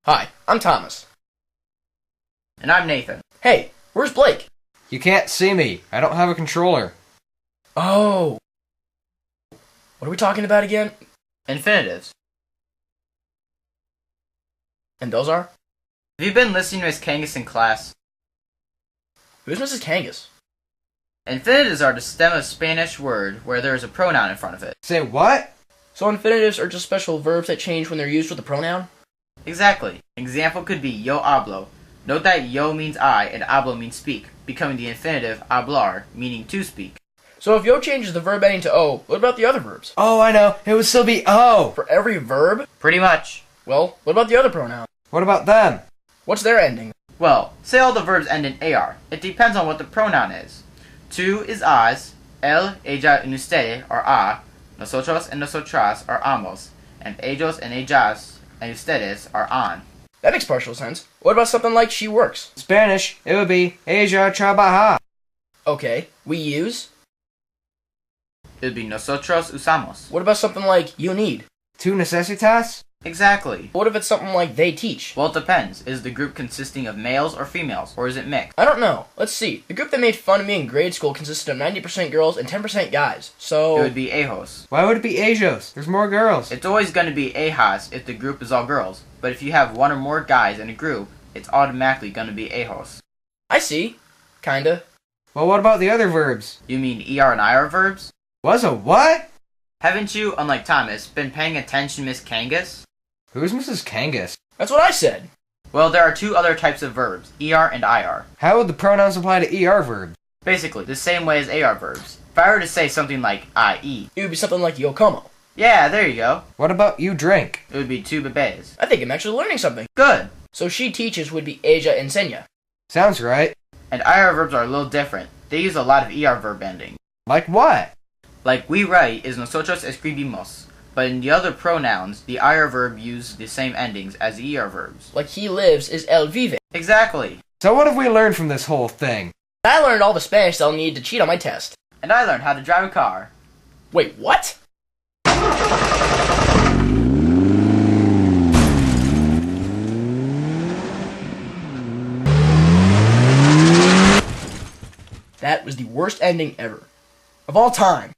Hi, I'm Thomas. And I'm Nathan. Hey, where's Blake? You can't see me. I don't have a controller. Oh. What are we talking about again? Infinitives. And those are? Have you been listening to Miss Kangas in class? Who's Mrs. Kangas? Infinitives are the stem of a Spanish word where there is a pronoun in front of it. Say what? So infinitives are just special verbs that change when they're used with a pronoun? Exactly. An example could be yo hablo. Note that yo means I and hablo means speak, becoming the infinitive hablar, meaning to speak. So if yo changes the verb ending to O, what about the other verbs? Oh, I know. It would still be O. For every verb? Pretty much. Well, what about the other pronoun? What about them? What's their ending? Well, say all the verbs end in AR. It depends on what the pronoun is. Tu is as, él, ella, and usted are a, nosotros and nosotras are amos, and ellos and ellas and ustedes are an. That makes partial sense. What about something like she works? In Spanish, it would be ella trabaja. Okay, we use? It would be nosotros usamos. What about something like you need? Tu necesitas? Exactly. What if it's something like they teach? Well, it depends. Is the group consisting of males or females, or is it mixed? I don't know. Let's see. The group that made fun of me in grade school consisted of 90% girls and 10% guys. So It would be ejos. Why would it be ellos? There's more girls. It's always going to be ejas if the group is all girls, but if you have one or more guys in a group, it's automatically going to be ejos. I see. Kinda. Well, what about the other verbs? You mean ER and IR verbs? Was a what? Haven't you, unlike Thomas, been paying attention, Miss Kangas? Who's Mrs. Kangas? That's what I said. Well, there are two other types of verbs, ER and IR. How would the pronouns apply to ER verbs? Basically, the same way as AR verbs. If I were to say something like IE, It would be something like yo como. yeah, there you go. What about you drink? It would be tu bebés. I think I'm actually learning something. Good. So she teaches would be ella enseña. Sounds right. And IR verbs are a little different. They use a lot of ER verb ending. Like what? Like we write is nosotros escribimos, but in the other pronouns, the IR verb uses the same endings as the ER verbs. Like he lives is él vive. Exactly. So what have we learned from this whole thing? I learned all the Spanish I'll need to cheat on my test. And I learned how to drive a car. Wait, what? That was the worst ending ever. Of all time.